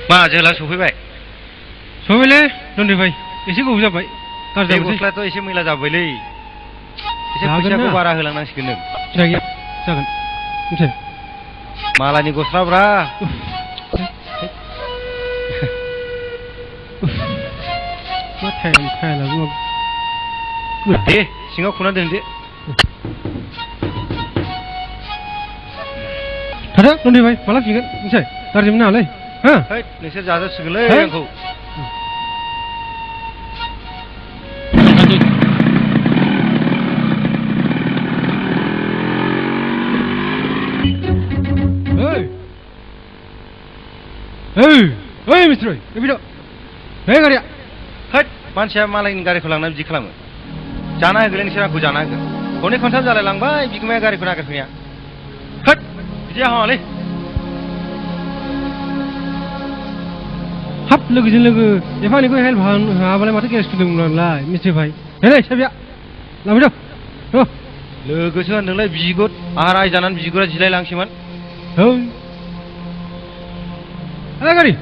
मा जोला सफैबाय सफैबायलै नन्दि भाई एसे गोबाव जाबाय बे गस्लायाथ' एसे मैला जाबायलै एसे फैसाखौ बारा होलांनांसिगोन नों जागोन मिथिबाय मालानि गस्लाब्रा मा थायलाबो दे सिङाव खुना दोन दे थादो नन्दि भाई माला फैगोन मिथिबाय गाज्रि मोननो हालै हो नोंसोर जाजोबसिगोनलै आंखौ ओइ मिस्टर एबिद बे गारिया हैद मानसिया मालायनि गारिखौ लांना बिदि खालामो जाना होगोन नोंसोर आंखौ जाना होगोन खननै खनथाम जालायलांबाय बिगुमाया गारिखौ नागिरफैनाया हैद बिदि हामालै हाब लोगोजों लोगो एफा एनैखौ हेल्प हाबालाय माथो गेरेज खुलिदोंमोनलाय मिस्टर भाई नै साबिया लांफैदो लोगोसो होनदोंलाय बिगुर आंहा रायजानानै बिगुरा जिलाय लांसैमोन गारि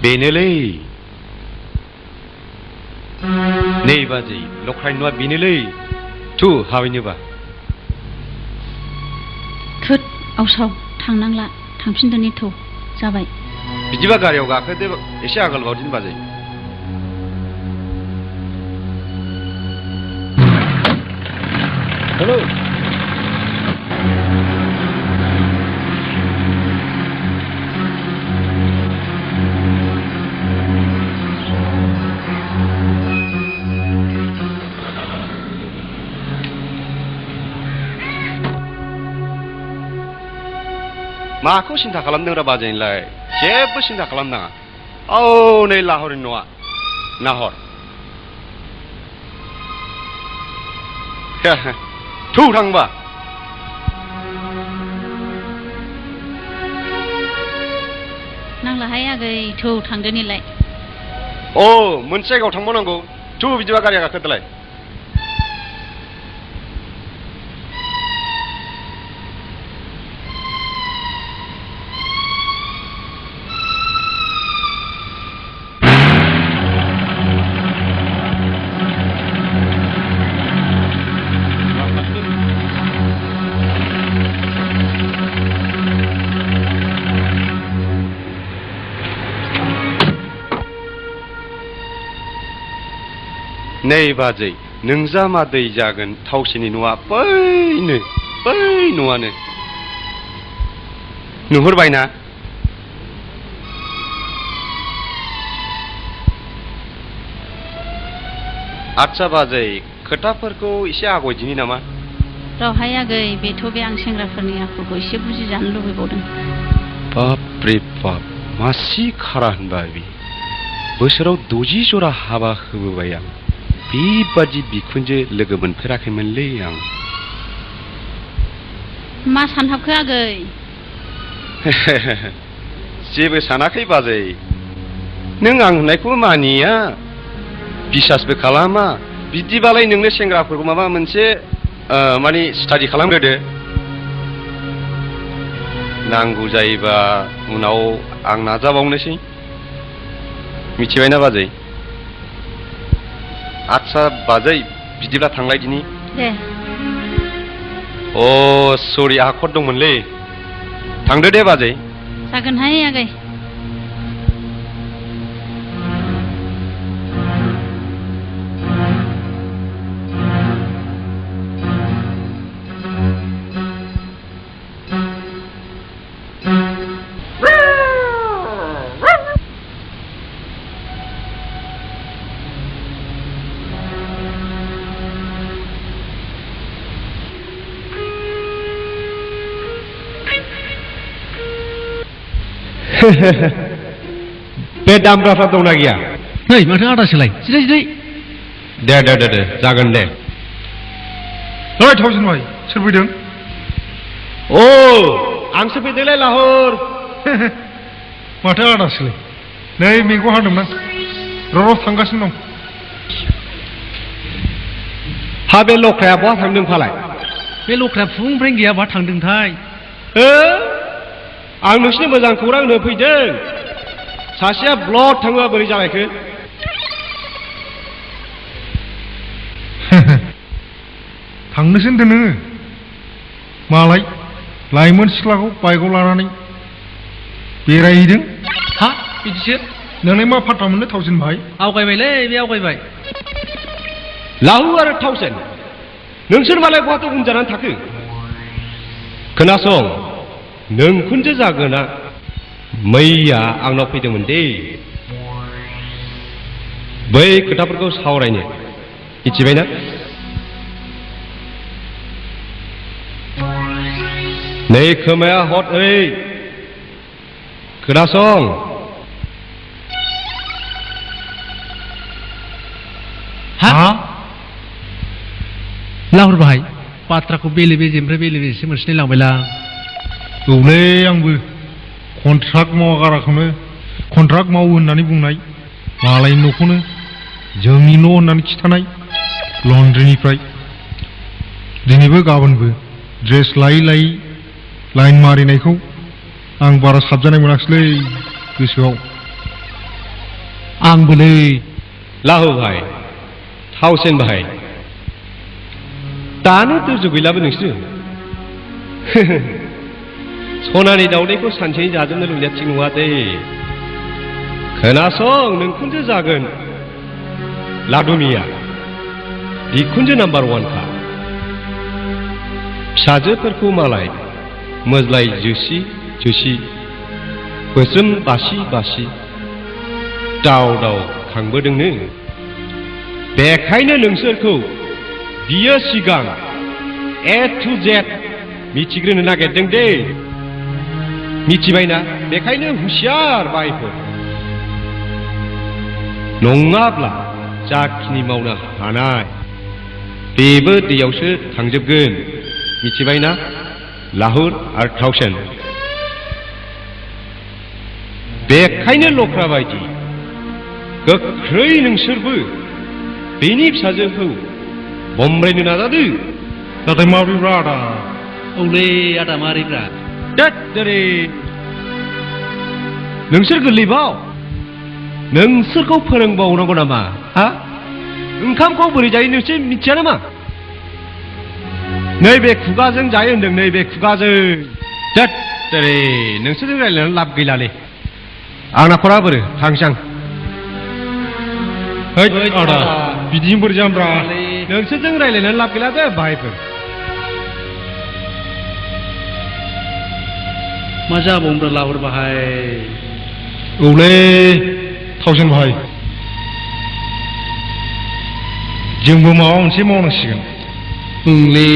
बेनोलै नै बाजै लख्रानि न'आ बेनोलै थु हाबैनोबा थोद आवसाव थांनांला थांफिनदोनि थौ जाबाय बिदिबा गारियाव गाखोदो एसे आगोल बावदिन बाजै हेलौ माखौ सिन्था खालामदोंरा बाजैनिलाय जेबो सिन्था खालामनाङा औ नै लाहरनि न'आ नाहर थौ थांबा नांलाहाय आगै थौ थांदोनिलाय औ मोनसे जायगायाव थांबावनांगौ थौ बिदिबा गारिया गाखोदोलाय नै बाजै नोंजा मा दै जागोन थावसेनि न'आ बैनो बै न'आनो नुहुरबायना आच्छा बाजै खोथाफोरखौ एसे आगयदिनि नामा रावहाय आगै बेथ' बे आं सेंग्राफोरनि आखलखौ एसे बुजिजानो लुबैबावदों बाप रे बाप मासि खारा होनबा बे बोसोराव 60 जरा हाबा होबोबाय आं बेबादि बिखुनजो लोगो मोनफेराखैमोनलै आं मा सानहाबखो आगै जेबो सानाखै बाजै नों आं होननायखौबो मानिया बिसासबो खालामा बिदिबालाय नोंनो सेंग्राफोरखौ माबा मोनसे माने स्टाडि खालामग्रोदो नांगौ जायोबा उनाव आं नाजाबावनोसै मिथिबायना बाजै आच्छा बाजै बिदिब्ला थांलायदिनि दे अ सरि आहा खट दंमोनलै थांदो दे बाजै जागोनहाय आगै बे दामग्राफ्रा दंना गैया नै माथो आदा सोलाय सिदै दे जागोन दे ओइ थावजेन भाई सोर फैदों अ आंसो फैदोंलै लाहर माथो आदासोलै नै मैगं हादोंमोन र' थांगासिनो दं हा बे लख्राया बहा थांदों फालाय बे लख्राया फुंनिफ्रायनो गैया बहा थांदोंथाय हो आं नोंसिनो मोजां खौरां होनो फैदों सासेया ब्लड थाङोबा बोरै जालायखो थांनोसो होनदों नोङो मालाय लाइमोन सिख्लाखौ बाइकआव लानानै बेरायहैदों हा बिदिसो नोंलाय मा फात्ता मोननो थावजेन भाई आवगायबायलै बे आवगायबाय लाहु आरो थावजेन नोंसोर मालाय बहाथो उनजानानै थाखो खोनासं नोंखुनजो जागोना मैया आंनाव फैदोंमोन दे बै खोथाफोरखौ सावरायनो मिथिबायना नै खोमाया हट ओइ खोनासं हा लाहर भाई बाथ्राखौ बेले बेजेनिफ्राय बेले बेजेसो मोनसिनाय लांबायलां औलै आंबो कन्ट्राक्ट मावगाराखौनो कन्ट्राक्ट मावो होननानै बुंनाय मालायनि न'खौनो जोंनि न' होननानै खिथानाय लन्ड्रिनिफ्राय दिनैबो गाबोनबो ड्रेस लायै लायै लाइन मारिनायखौ आं बारा साबजानाय मोनाखिसैलै गोसोआव आंबोलै लाहु भाई थावसेन भाई दानो धैर्य गैलाबो नोंसोर सनानि दाउदैखौ सानसेनि जाजोबनो लुबैनाया थिग नङा दे खोनासं नोंखुनजो जागोन लादुमिया बिखुनजो नाम्बार 1 खा फिसाजोफोरखौ मालाय मोज्लाय जोसि जोसि बोसोम बासि बासि दाव दाव खांबोदोंनो बेखायनो नोंसोरखौ बियो सिगां A to Z मिथिग्रोनो नागिरदों दे मिथिबायना बेखायनो हुसियार बायफोर नङाब्ला जाखिनि मावनो हानाय बेबो दैयावसो थांजोबगोन मिथिबायना लाहुर आरो थावसेन बेखायनो लख्रा बायदि गोख्रै नोंसोरबो बेनि फिसाजोखौ बमब्रायनो नाजादो नाथाय माब्रैब्रा आदा औलै आदा मारैब्रा दोरै नोंसोर गोरलैबाव नोंसोरखौ फोरोंबावनांगौ नामा हा ओंखामखौ बोरै जायो नोंसोर मिथिया नामा नैबे खुगाजों जायो होनदों नैबे खुगाजों दोरै नोंसोरजों रायज्लायनानै लाब गैलालै आंना खरा बोरो थांसां हैद आदा बिदिजों बोरै जामब्रा नोंसोरजों रायज्लायनानै लाब गैला दे भाइफोर मा जाबावोब्रा लाहर बाहाय औलै थावजेन भाई जोंबो माबा मोनसे मावनांसिगोन ओंलै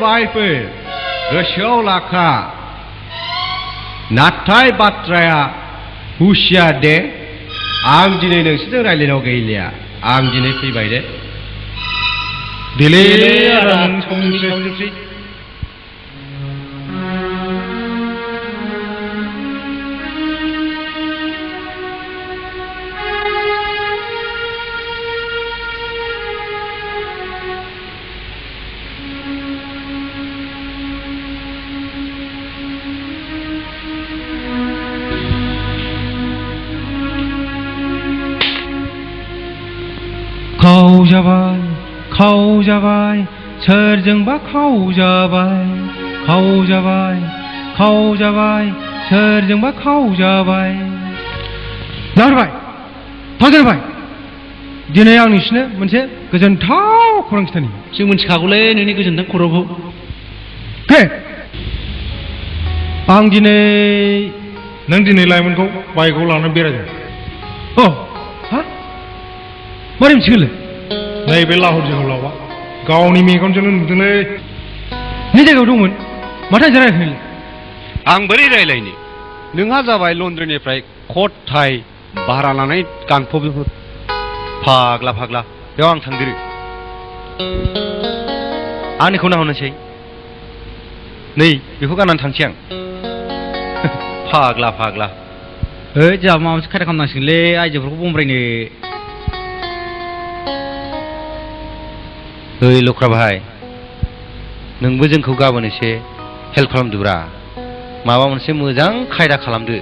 भाइफोर गोसोआव लाखा नाथाय बाथ्राया हुसियार दे आं दिनै नोंसोरजों रायज्लायनायाव गैलिया आं दिनै फैबाय दे देले आदा नों सावनोसै खावजाबाय सोरजोंबा खावजाबाय सोरजोंबा खावजाबाय लाहरबाय थावजेनबाय दिनै आं नोंसिनो मोनसे गोजोनथाव खौरां खिथानि जों मिथिखागौलै नोंनि गोजोनथाव खौरांखौ हे आं दिनै नों दिनै लाइमोनखौ बाइकआव लानानै बेरायदों अ हा मारै मिथिगोनलै नैबे लाहर जोहोलावा गावनि मेगनजोंनो नुदोंलै नि जायगायाव दंमोन माथो आंजों रायज्लायखोलै आं बोरै रायज्लायनो नोंहा जाबाय लन्ड्रिनिफ्राय खट थाइ भारा लानाय गांफब फाग्ला फाग्ला बेयाव आं थांदेरो आंनिखौ नाहरनोसै नै बेखौ गाननानै थांसै आं फाग्ला फाग्ला ओइ जोंहा माबा मोनसे खायदा खालामनांसिगोनलै आइजोफोरखौ बमब्रायनो ओइ लख्रा भाई नोंबो जोंखौ गाबोन एसे हेल्प खालामदोब्रा माबा मोनसे मोजां खायदा खालामदो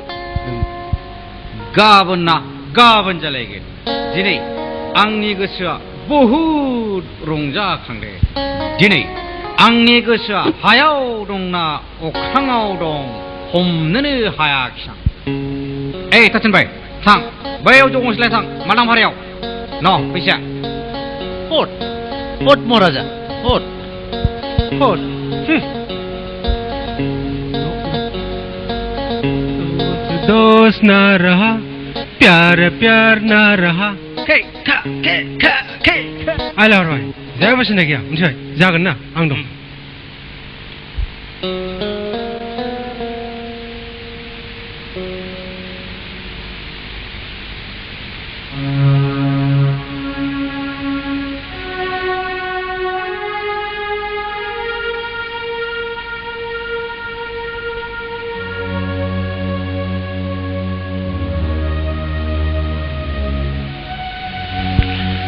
गाबोन ना गाबोन जालायगोन दिनै आंनि गोसोआ बहुद रंजाखांदो दिनै आंनि गोसोआ हायाव दंना अख्राङाव दं हमनोनो हायाखिसै आं ओइ थाथिन भाई थां बैयाव ज' गंसेलाय थां मादां भारायाव न' फैसाया हट हट महाराजा हट हट दोस्त ना रहा प्यार प्यार ना रहा आइला हरबाय जेबो सिन्था गैया मिथिबाय जागोन ना आं दं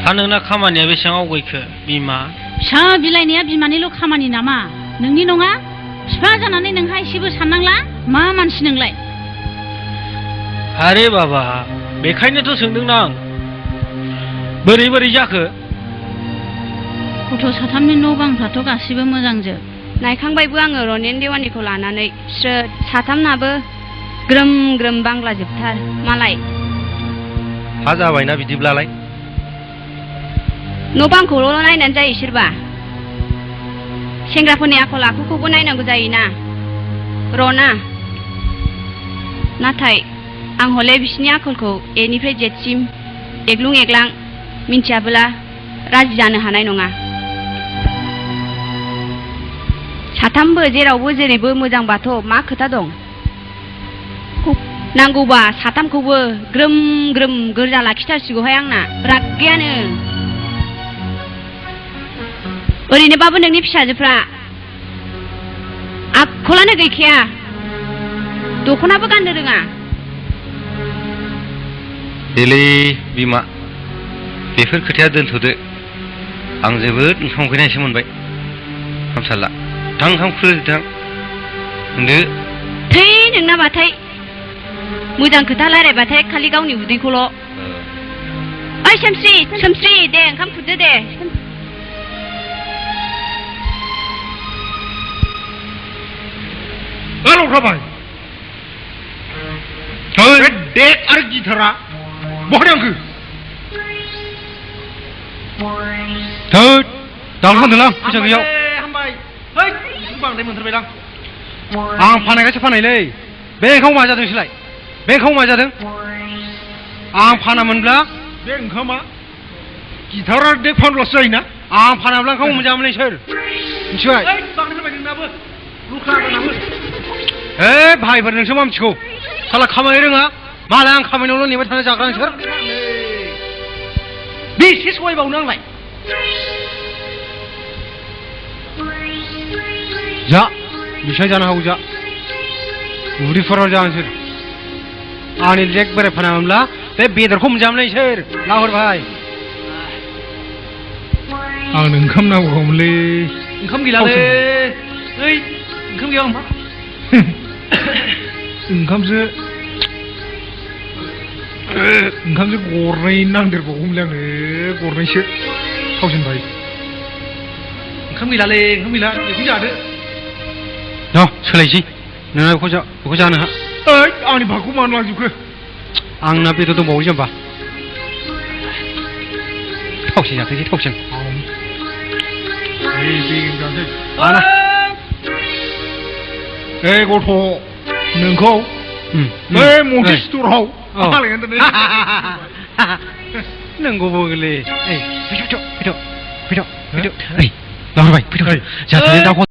हा नोंना खामानिया बेसेबां आवगायखो बिमा फिसा बिलाइनाया बिमानिल' खामानि नामा नोंनि नङा बिफा जानानै नोंहा एसेबो साननांला मा मानसि नोंलाय आरे बाबा बेखायनोथ' सोंदोंना आं बोरै बोरै जाखो गथ' साथामनि न' बांफ्राथ' गासिबो मोजांजोब नायखांबायबो आङो रनेन देवानिखौ लानानै स्रोद साथामनाबो ग्रोम ग्रोम बांग्ला जोबथार मालाय हा जाबायना बिदिब्लालाय न' बांखौल' नायनानै जायो सोरबा सेंग्राफोरनि आखल आखुखौबो नायनांगौ जायोना रना नाथाय आं हले बिसिनि आखलखौ एनिफ्राय जेदसिम एग्लुं एग्लां मिन्थियाबोला राजि जानो हानाय नङा साथामबो जेरावबो जेरैबो मोजांबाथ' मा खोथा दं नांगौबा साथामखौबो ग्रोम ग्रोम गोरजा लाखिथारसिगौहाय आंना राग गैयानो ओरैनोबाबो नोंनि फिसाजोफ्रा आखलानो गैखाया दख'नाबो गाननो रोङा देलै बिमा बेफोर खोथाया दोनथ'दो आं जोबोद ओंखाम उखैनायसो मोनबाय हामसाला थां ओंखाम खुलिदो थां होनदो थै नोंनाबाथाय मोजां खोथा रायलायबाथाय खालि गावनि उदैखौल' ओइ सोमस्रि सोमस्रि दे ओंखाम खुरदो दे लख्राबाय देक आरो गिटारा बहा थांखो थोद दावनो फानदोंलां फैसा गैयाव हामबाय है बांद्राय मोनथारबायदां आं फाननायखायसो फाननायलै बे ओंखाम मा जादों नोंसोरलाय बे ओंखाम मा जादों आं फानामोनब्ला बे ओंखामा गिटारा देक फानब्लासो जायोना आं फानाब्ला ओंखाम मोनजायामोनलै सोर मिथिबाय बांद्राय जाबाय नोंनाबो लख्रा गोनाबो भाइफोर नोंसो मा मिथिगौ साला खामानि रोङा मालाय आं खामानियावल' नेबाय थानाय जाग्रा नोंसोर बेसे सहायबावनो आंलाय जा बिसाय जानो हागौ जा उदैफोराव जा नोंसोर आंनि लेग बोराय फानामोनब्ला बे बेदरखौ मोनजायामोनलै नोंसोर लाहर भाइ आंनो ओंखाम नांगौमोनलै ओंखाम गैलालै ओइ ओंखाम गैया होमबा ओंखामसो गरनै नांदेरबावगौमोनलै आंनो गरनैसो थावसिन भाइ ओंखाम गैलालै ओंखाम गैला बेखौनो जादो सोलायसै नोंना बेखौ जानो हा ओइ आंनि भागखौ मानो लांजोबखो आंना बेदर दंबावो जाम्बा थावसिन जाथोंसै थावसिन ओइ गथ' नोंखौ बै मन्टि स्टराव आलायनानै दोननो नंगौबो गोरलै फैथ' लाहरबाय फैथ' जाथों दाउखौ